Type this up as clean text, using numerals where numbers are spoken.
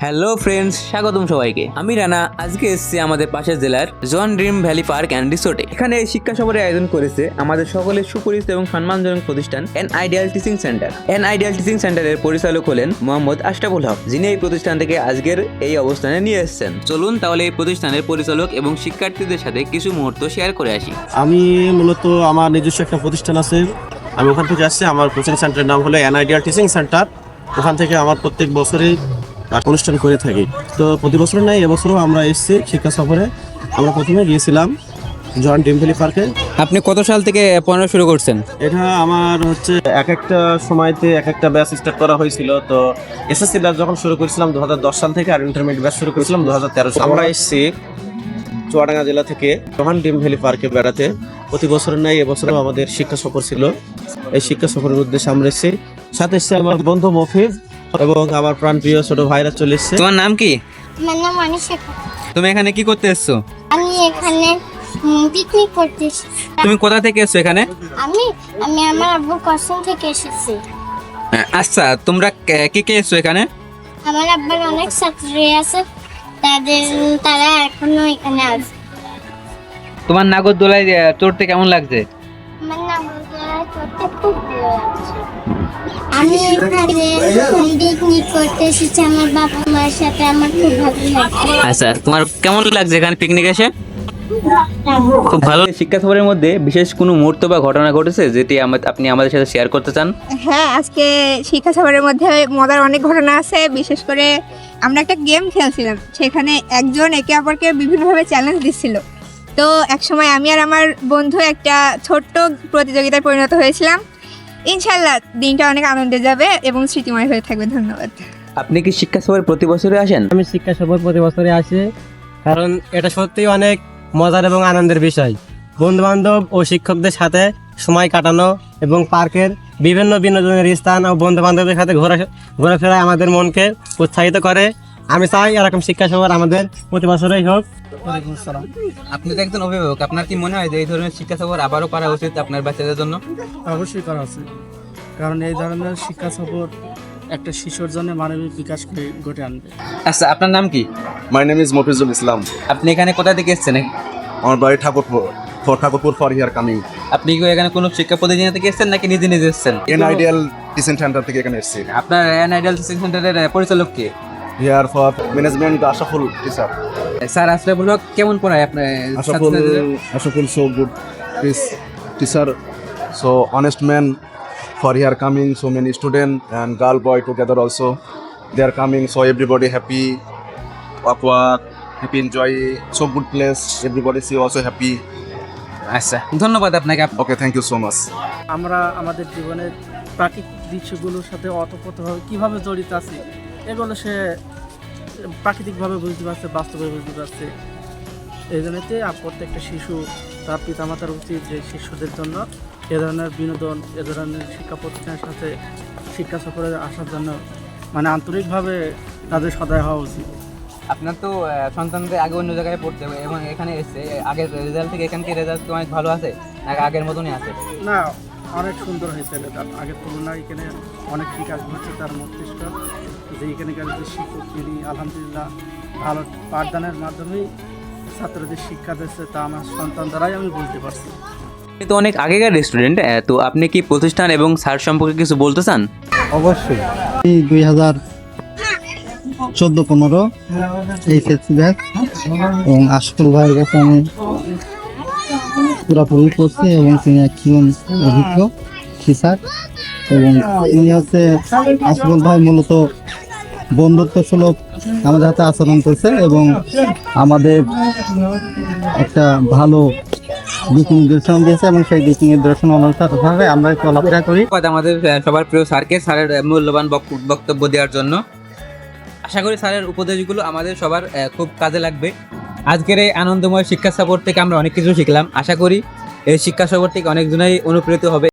Hello friends, স্বাগতম সবাইকে। আমি রানা। আজকে এসেছি আমাদের পাশের জেলার জন ড্রিম ভ্যালি পার্ক অ্যান্ড রিসোর্টে। এখানে এই শিক্ষা সফরের আয়োজন করেছে আমাদের সকলের সুপরিচিত এবং সম্মানজনক প্রতিষ্ঠান N ideal teaching centre. N ideal teaching সেন্টারের পরিচালক হলেন মোহাম্মদ আশরাফুল হক, যিনি এই প্রতিষ্ঠান থেকে আজকের এই অবস্থানে নিয়ে এসেছেন। চলুন তাহলে এই প্রতিষ্ঠানের পরিচালক এবং শিক্ষার্থীদের সাথে কিছু মুহূর্ত শেয়ার করে আসি। আমি মূলত আমার নিজস্ব একটা প্রতিষ্ঠান আছে, আমি ওখান থেকে আসছি। আমার কোচিং সেন্টারের নাম হলো এন আইডিয়াল টিচিং সেন্টার। ওখান থেকে আমার প্রত্যেক বছরই অনুষ্ঠান করে থাকি। তো প্রতি বছর নাই, এবছরও আমরা এসেছি শিক্ষা সফরে। আমরা প্রথমে গিয়েছিলাম জন ড্রিম ভ্যালি পার্কে। আপনি কত সাল থেকে পড়ানো শুরু করছেন? এটা আমার হচ্ছে এক একটা সময়তে এক একটা ব্যাচ স্টার্ট করা হয়েছিল। তো এসএসসি ব্যাচ যখন শুরু করেছিলাম 2010 সাল থেকে, আর ইন্টারমিডিয়েট ব্যাচ শুরু করেছিলাম 2013 সাল। আমরা এসেছি চুয়াডাঙ্গা জেলা থেকে জন ড্রিম ভ্যালি পার্কে বেড়াতে। প্রতি বছর নাই, এবছরও আমাদের শিক্ষা সফর ছিল। এই শিক্ষা সফরের উদ্দেশ্যে আমরা এসেছি। সাথে এসেছে আমার বন্ধু মফিজ এবং আমার প্রাণপ্রিয় ছোট ভাইরা চলে এসেছে। তোমার নাম কি? আমার নাম অনিশা। তুমি এখানে কি করতে এসছো? আমি এখানে পিকনিক করতে এসেছি। তুমি কোথা থেকে এসছো এখানে? আমি আমি আমার আব্বুর কসম থেকে এসেছি। আচ্ছা, তোমরা কে কে এসছো এখানে? আমার আব্বার অনেক ছাত্রী আছে, তারা এখনো এখানে আছে। তোমার নাগরদোলায় চড়তে কেমন লাগছে? আমার নাগরদোলায় চড়তে খুব ভালো লাগছে। আমি এখানে পিকনিক করতে এসেছি আমার বাবা মায়ের সাথে, আমার খুব ভালো লাগছে। আচ্ছা, তোমার কেমন লাগছে এখানে পিকনিক এসে? খুব ভালো। শিক্ষা সফরের মধ্যে বিশেষ কোনো মুহূর্ত বা ঘটনা ঘটেছে যেটি আপনি আমাদের সাথে শেয়ার করতে চান? হ্যাঁ, আজকে শিক্ষা সফরের মধ্যে মজার অনেক ঘটনা আছে। বিশেষ করে আমরা একটা গেম খেলছিলাম, সেখানে একজন একে অপরকে বিভিন্নভাবে চ্যালেঞ্জ দিচ্ছিল। তো একসময় আমি আর আমার বন্ধু একটা ছোট্ট প্রতিযোগিতায় পরিণত হয়েছিলাম। ইনশাল্লাহ দিনটা অনেক আনন্দে যাবে এবং স্মৃতিময় হয়ে থাকবে। ধন্যবাদ। আপনি কি শিক্ষা সফরে প্রতি বছরে আসেন? আমি শিক্ষা সফর প্রতি বছরে আসি, কারণ এটা সত্যিই অনেক মজার এবং আনন্দের বিষয়। বন্ধু বান্ধব ও শিক্ষকদের সাথে সময় কাটানো এবং পার্কের বিভিন্ন বিনোদনের স্থান ও বন্ধু বান্ধবদের সাথে ঘোরাফেরা আমাদের মনকে উৎসাহিত করে। আমি চাই এরকম শিক্ষা সফর আমাদের প্রতি বছরই হোক। আপনি তো একজন অভিভাবক, আপনার কি মনে হয় যে এই ধরনের শিক্ষা সফর আবারও করা উচিত আপনার বাচ্চাদের জন্য? অবশ্যই করা উচিত, কারণ এই ধরনের শিক্ষা সফর একটা শিশুর জন্য মানবিক বিকাশ ঘটে আনবে। আচ্ছা, আপনার নাম কি? মাই নেম ইজ মফিজুল ইসলাম। আপনি এখানে কোথা থেকে এসেছেন? আমার বাড়ি ঠাকুরপুর ফর হিয়ার কামিং। আপনি কি এখানে কোনো শিক্ষা প্রতিষ্ঠান থেকে এসেছেন নাকি নিজে নিজে এসেছেন? এন আইডিয়াল টিচিং সেন্টার থেকে এখানে এসেছি। আপনার এন আইডিয়াল টিচিং সেন্টারের পরিচালক কে? Here for management Ashraful teacher. Sir Ashraful Haque কেমন পড়ায় আপনার Ashaful so good is teacher, so honest man for here coming, so many student and girl boy together also they are coming, so everybody happy, awkward, happy, enjoy, so good place, everybody see also happy. আচ্ছা, ধন্যবাদ আপনাকে। Okay, thank you so much. আমরা আমাদের জীবনের প্রাকৃতিক দৃশ্যগুলোর সাথে অতপ্রতভাবে কীভাবে জড়িত আছি, এগুলো সে প্রাকৃতিকভাবে বুঝতে পারছে, বাস্তবে বুঝতে পারছে। এই জন্যতে প্রত্যেকটা শিশু তার পিতামাতার উচিত যে শিশুদের জন্য এ ধরনের বিনোদন, এ ধরনের শিক্ষা প্রতিষ্ঠানের সাথে শিক্ষা সফরে আসার জন্য আন্তরিকভাবে তাদের সদয় হওয়া উচিত। আপনার তো সন্তানদের আগে অন্য জায়গায় পড়তে হবে এবং এখানে এসে আগের রেজাল্ট থেকে এখানকার রেজাল্ট অনেক ভালো আছে নাকি আগের মতনই আছে? না, অনেক সুন্দর হয়েছে রেজাল্ট। আগের তুলনায় এখানে অনেক বিকাশ ঘটছে তার মস্তিষ্ক। যে এখানকার যে শিক্ষক, তিনি আলহামদুলিল্লাহ ভালো পাঠদানের মাধ্যমেই ছাত্রদের শিক্ষা দিচ্ছে, তা আমার সন্তান দ্বারাই আমি বুঝতে পারছি। আপনি তো অনেক আগেকার রেস্টুরেন্ট, তো আপনি কি প্রতিষ্ঠান এবং স্যার সম্পর্কে কিছু বলতে চান? অবশ্যই। 2014-15 এইচএসসি ব্যাচ এবং আশফুল ভাইয়ের কাছে আমি পুরোপুরি করছি এবং তিনি একজন অভিজ্ঞ টিচার এবং তিনি হচ্ছে আশফুল ভাই মূলত বন্ধুত্ব সুলভ আমাদের হাতে আচরণ করছে এবং আমাদের একটা ভালো দিক নির্দেশনা দিয়েছে এবং সেই দিক নির্দেশন অনুসারে আমরা চলাফেরা করি। আমাদের সবার প্রিয় স্যারকে, স্যারের মূল্যবান বক্তব্য দেওয়ার জন্য। আশা করি স্যারের উপদেশগুলো আমাদের সবার খুব কাজে লাগবে। আজকের এই আনন্দময় শিক্ষা সফর থেকে আমরা অনেক কিছু শিখলাম। আশা করি এই শিক্ষা সফর থেকে অনেকজনই অনুপ্রেরিত হবে।